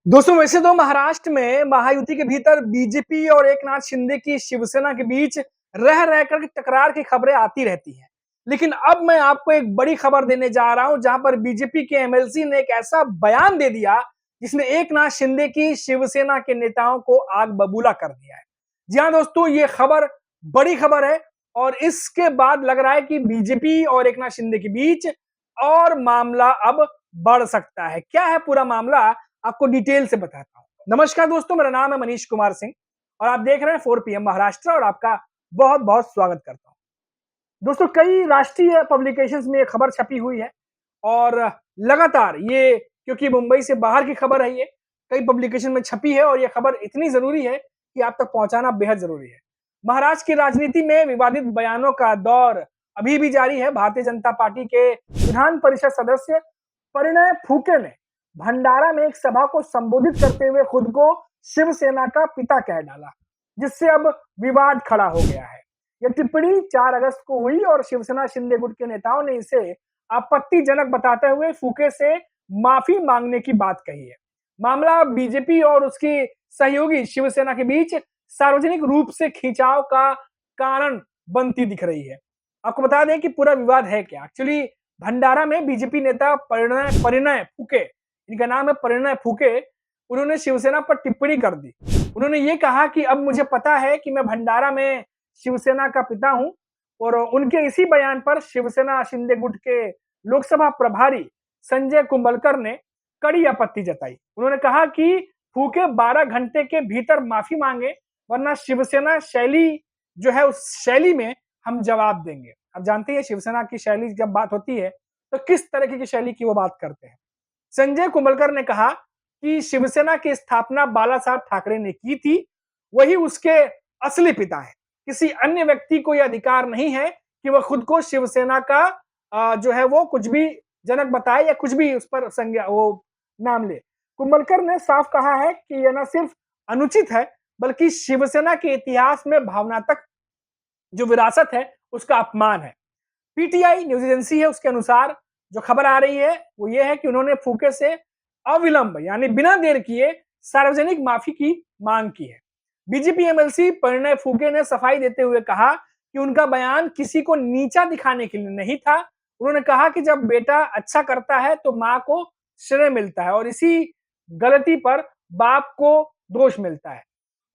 दोस्तों वैसे तो महाराष्ट्र में महायुति के भीतर बीजेपी और एकनाथ शिंदे की शिवसेना के बीच रह रहकर के टकरार की खबरें आती रहती हैं। लेकिन अब मैं आपको एक बड़ी खबर देने जा रहा हूं जहां पर बीजेपी के एमएलसी ने एक ऐसा बयान दे दिया जिसने एकनाथ शिंदे की शिवसेना के नेताओं को आग बबूला कर दिया है। जी हां दोस्तों, ये खबर बड़ी खबर है और इसके बाद लग रहा है कि बीजेपी और एकनाथ शिंदे के बीच और मामला अब बढ़ सकता है। क्या है पूरा मामला, आपको डिटेल से बताता हूं। नमस्कार दोस्तों, मेरा नाम है मनीष कुमार सिंह और आप देख रहे हैं 4 पीएम महाराष्ट्र और आपका बहुत बहुत स्वागत करता हूं। दोस्तों कई राष्ट्रीय पब्लिकेशंस में ये खबर छपी हुई है और लगातार ये, क्योंकि मुंबई से बाहर की खबर है, ये कई पब्लिकेशन में छपी है और ये खबर इतनी जरूरी है कि आप तक पहुंचाना बेहद जरूरी है। महाराष्ट्र की राजनीति में विवादित बयानों का दौर अभी भी जारी है। भारतीय जनता पार्टी के विधान परिषद सदस्य परिणय फूके ने भंडारा में एक सभा को संबोधित करते हुए खुद को शिवसेना का पिता कह डाला, जिससे अब विवाद खड़ा हो गया है। यह टिप्पणी 4 अगस्त को हुई और शिवसेना शिंदे गुट के नेताओं ने इसे आपत्तिजनक बताते हुए फूके से माफी मांगने की बात कही है। मामला बीजेपी और उसकी सहयोगी शिवसेना के बीच सार्वजनिक रूप से खिंचाव का कारण बनती दिख रही है। आपको बता दें कि पूरा विवाद है क्या। एक्चुअली भंडारा में बीजेपी नेता परिणय परिणय फूके, इनका नाम है परिणय फूके, उन्होंने शिवसेना पर टिप्पणी कर दी। उन्होंने ये कहा कि अब मुझे पता है कि मैं भंडारा में शिवसेना का पिता हूं और उनके इसी बयान पर शिवसेना शिंदे गुट के लोकसभा प्रभारी संजय कुंभलकर ने कड़ी आपत्ति जताई। उन्होंने कहा कि फूके 12 घंटे के भीतर माफी मांगे वरना शिवसेना शैली जो है उस शैली में हम जवाब देंगे। अब जानते हैं शिवसेना की शैली जब बात होती है तो किस तरह की शैली की वो बात करते हैं। संजय कुंभलकर ने कहा कि शिवसेना की स्थापना बाला साहब ठाकरे ने की थी, वही उसके असली पिता है। किसी अन्य व्यक्ति को यह अधिकार नहीं है कि वह खुद को शिवसेना का जो है वो कुछ भी जनक बताए या कुछ भी उस पर संज्ञा वो नाम ले। कुंभलकर ने साफ कहा है कि यह न सिर्फ अनुचित है बल्कि शिवसेना के इतिहास में भावनात्मक जो विरासत है उसका अपमान है। पीटीआई न्यूज एजेंसी है, उसके अनुसार जो खबर आ रही है वो ये है कि उन्होंने फूके से अविलंब यानी बिना देर किए सार्वजनिक माफी की मांग की है। बीजेपी एमएलसी परिणय फूके ने सफाई देते हुए कहा कि उनका बयान किसी को नीचा दिखाने के लिए नहीं था। उन्होंने कहा कि जब बेटा अच्छा करता है तो मां को श्रेय मिलता है और इसी गलती पर बाप को दोष मिलता है।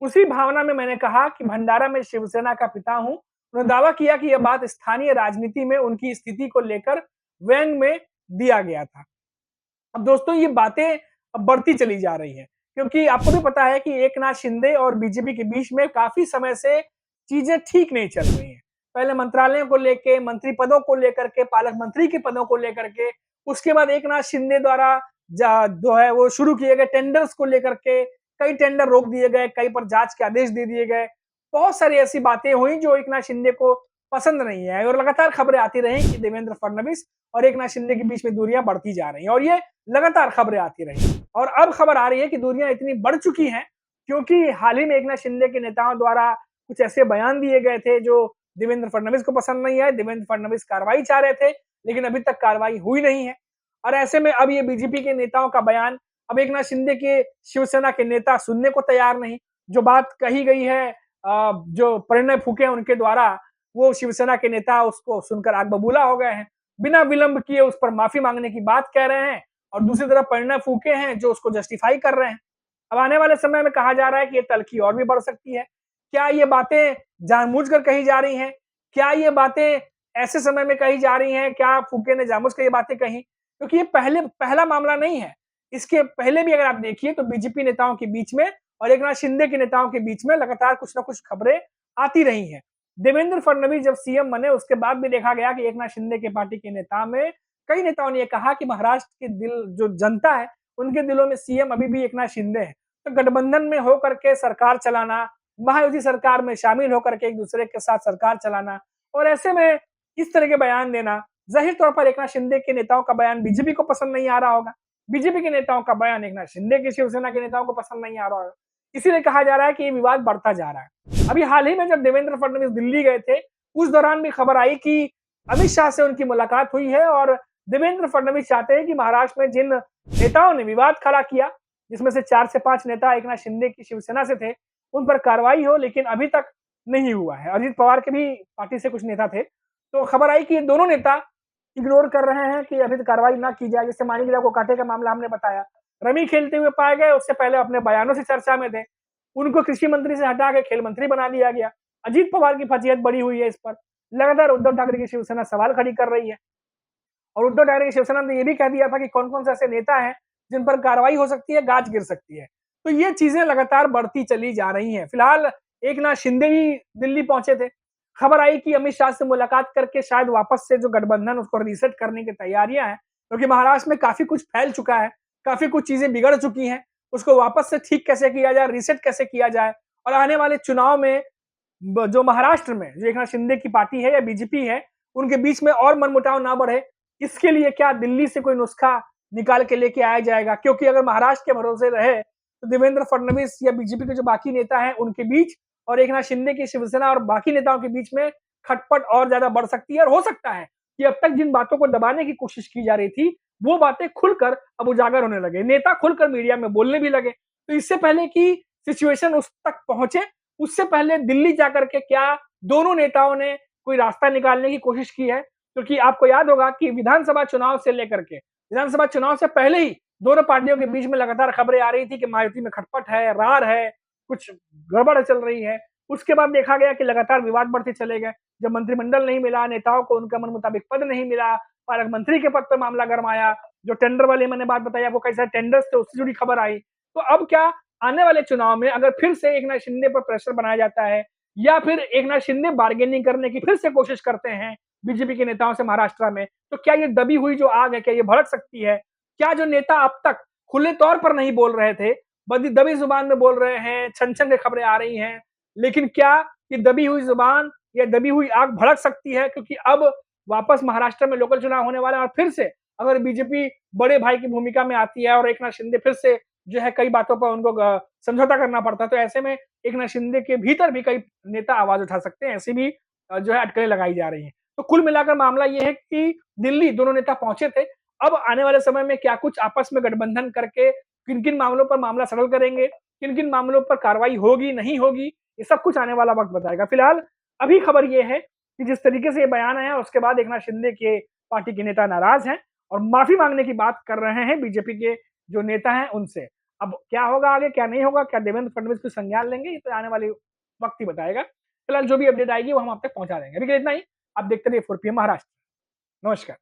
उसी भावना में मैंने कहा कि भंडारा में शिवसेना का पिता हूं। उन्होंने दावा किया कि यह बात स्थानीय राजनीति में उनकी स्थिति को लेकर व्यंग में दिया गया था। अब दोस्तों ये बातें अब बढ़ती चली जा रही हैं क्योंकि आपको भी पता है कि एकनाथ शिंदे और बीजेपी के बीच में काफी समय से चीजें ठीक नहीं चल रही हैं। पहले मंत्रालयों को लेके, मंत्री पदों को लेकर के, पालक मंत्री के पदों को लेकर के, उसके बाद एकनाथ शिंदे द्वारा जो है वो शुरू किए गए टेंडर्स को लेकर के कई टेंडर रोक दिए गए, कई पर जांच के आदेश दे दिए गए। बहुत सारी ऐसी बातें हुई जो एकनाथ शिंदे को पसंद नहीं है और लगातार खबरें आती रही कि देवेंद्र फडणवीस और एकनाथ शिंदे के बीच में दूरियां बढ़ती जा रही हैं और ये लगातार खबरें आती रही और अब खबर आ रही है कि दूरियां इतनी बढ़ चुकी हैं क्योंकि हाल ही में एकनाथ शिंदे के नेताओं द्वारा कुछ ऐसे बयान दिए गए थे जो देवेंद्र फडणवीस को पसंद नहीं आए। देवेंद्र फडणवीस कार्रवाई चाह रहे थे लेकिन अभी तक कार्रवाई हुई नहीं है और ऐसे में अब ये बीजेपी के नेताओं का बयान अब एकनाथ शिंदे के शिवसेना के नेता सुनने को तैयार नहीं। जो बात कही गई है जो परिणय फूके उनके द्वारा, वो शिवसेना के नेता उसको सुनकर आग बबूला हो गए हैं, बिना विलंब किए उस पर माफी मांगने की बात कह रहे हैं और दूसरी तरफ परिणय फूके हैं जो उसको जस्टिफाई कर रहे हैं। अब आने वाले समय में कहा जा रहा है कि ये तल्खी और भी बढ़ सकती है। क्या ये बातें जानबूझकर कही जा रही हैं? क्या ये बातें ऐसे समय में कही जा रही हैं? क्या फूके ने जानबूझकर ये बातें कही? क्योंकि ये पहला मामला नहीं है। इसके पहले भी अगर आप देखिए तो बीजेपी नेताओं के बीच में और एकनाथ शिंदे के नेताओं के बीच में लगातार कुछ ना कुछ खबरें आती रही हैं। देवेंद्र फडणवीस जब सीएम बने उसके बाद भी देखा गया कि एकनाथ शिंदे के पार्टी के नेता में कई नेताओं ने यह कहा कि महाराष्ट्र के दिल जो जनता है उनके दिलों में सीएम अभी भी एकनाथ शिंदे है। तो गठबंधन में होकर के सरकार चलाना, महायुति सरकार में शामिल होकर के एक दूसरे के साथ सरकार चलाना और ऐसे में इस तरह के बयान देना, जाहिर तौर पर एकनाथ शिंदे के नेताओं का बयान बीजेपी को पसंद नहीं आ रहा होगा। बीजेपी के नेताओं का बयान एकनाथ शिंदे की शिवसेना के नेताओं को पसंद नहीं आ रहा होगा। इसीलिए कहा जा रहा है कि ये विवाद बढ़ता जा रहा है। अभी हाल ही में जब देवेंद्र फडणवीस दिल्ली गए थे उस दौरान भी खबर आई कि अमित शाह से उनकी मुलाकात हुई है और देवेंद्र फडणवीस चाहते हैं कि महाराष्ट्र में जिन नेताओं ने विवाद खड़ा किया जिसमें से 4 से 5 नेता एकनाथ शिंदे की शिवसेना से थे, उन पर कार्रवाई हो, लेकिन अभी तक नहीं हुआ है। अजित पवार के भी पार्टी से कुछ नेता थे। तो खबर आई कि ये दोनों नेता इग्नोर कर रहे हैं कि अभी तक कार्रवाई ना की जाए। जैसे मानिक को कांटे का मामला हमने बताया, रमी खेलते हुए पाए गए, उससे पहले अपने बयानों से चर्चा में थे। उनको कृषि मंत्री से हटा के खेल मंत्री बना दिया गया। अजीत पवार की फजीहत बड़ी हुई है इस पर। लगातार उद्धव ठाकरे की शिवसेना सवाल खड़ी कर रही है और उद्धव ठाकरे की शिवसेना ने ये भी कह दिया था कि कौन-कौन से ऐसे नेता हैं जिन पर कार्रवाई हो सकती है, गाज गिर सकती है। तो ये चीजें लगातार बढ़ती चली जा रही हैं। फिलहाल एकनाथ शिंदे ही दिल्ली पहुंचे थे। खबर आई कि अमित शाह से मुलाकात करके शायद वापस से जो गठबंधन उसको रीसेट करने की तैयारियां हैं, क्योंकि महाराष्ट्र में काफी कुछ फैल चुका है, काफी कुछ चीजें बिगड़ चुकी हैं। उसको वापस से ठीक कैसे किया जाए, रीसेट कैसे किया जाए और आने वाले चुनाव में जो महाराष्ट्र में जो एकनाथ शिंदे की पार्टी है या बीजेपी है, उनके बीच में और मनमुटाव ना बढ़े, इसके लिए क्या दिल्ली से कोई नुस्खा निकाल के लेके आया जाएगा? क्योंकि अगर महाराष्ट्र के भरोसे रहे तो देवेंद्र फडणवीस या बीजेपी के जो बाकी नेता हैं उनके बीच और एकनाथ शिंदे की शिवसेना और बाकी नेताओं के बीच में खटपट और ज्यादा बढ़ सकती है और हो सकता है कि अब तक जिन बातों को दबाने की कोशिश की जा रही थी वो बातें खुलकर अब उजागर होने लगे, नेता खुलकर मीडिया में बोलने भी लगे। तो इससे पहले कि सिचुएशन उस तक पहुंचे, उससे पहले दिल्ली जाकर के क्या दोनों नेताओं ने कोई रास्ता निकालने की कोशिश की है? क्योंकि आपको याद होगा कि विधानसभा चुनाव से लेकर के विधानसभा चुनाव से पहले ही दोनों पार्टियों के बीच में लगातार खबरें आ रही थी कि महायुति में खटपट है, रार है, कुछ गड़बड़ चल रही है। उसके बाद देखा गया कि लगातार विवाद बढ़ते चले गए। जब मंत्रिमंडल नहीं मिला, नेताओं को उनका मन मुताबिक पद नहीं मिला, पालक मंत्री के पद पर मामला गरमाया, जो टेंडर वाले मैंने बात बताई आपको, कई सारे टेंडर्स थे, उससे जुड़ी खबर आई। तो अब क्या आने वाले चुनाव में अगर फिर से एकनाथ शिंदे पर प्रेशर बनाया जाता है या फिर एकनाथ शिंदे बार्गेनिंग करने की फिर से कोशिश करते हैं बीजेपी के नेताओं से महाराष्ट्र में, तो क्या ये दबी हुई जो आग है, क्या ये भड़क सकती है? क्या जो नेता अब तक खुले तौर पर नहीं बोल रहे थे, बदी दबी जुबान में बोल रहे हैं, छन-छन के खबरें आ रही हैं, लेकिन क्या ये दबी हुई जुबान या दबी हुई आग भड़क सकती है? क्योंकि अब वापस महाराष्ट्र में लोकल चुनाव होने वाला है और फिर से अगर बीजेपी बड़े भाई की भूमिका में आती है और एकनाथ शिंदे फिर से जो है कई बातों पर उनको समझौता करना पड़ता है, तो ऐसे में एकनाथ शिंदे के भीतर भी कई नेता आवाज उठा सकते हैं। ऐसी भी जो है अटकलें लगाई जा रही हैं। तो कुल मिलाकर मामला ये है कि दिल्ली दोनों नेता पहुंचे थे। अब आने वाले समय में क्या कुछ आपस में गठबंधन करके किन-किन मामलों पर मामला सेटल करेंगे, किन-किन मामलों पर कार्रवाई होगी, नहीं होगी, ये सब कुछ आने वाला वक्त बताएगा। फिलहाल अभी खबर ये है कि जिस तरीके से ये बयान आया उसके बाद एकनाथ शिंदे के पार्टी के नेता नाराज हैं और माफी मांगने की बात कर रहे हैं बीजेपी के जो नेता हैं उनसे। अब क्या होगा आगे, क्या नहीं होगा, क्या देवेंद्र फडणवीस कुछ संज्ञान लेंगे, ये तो आने वाले वक्त ही बताएगा। फिलहाल जो भी अपडेट आएगी वो हम आप तक पहुंचा देंगे। अभी के लिए इतना ही। आप देखते रहिए 4 पीएम महाराष्ट्र। नमस्कार।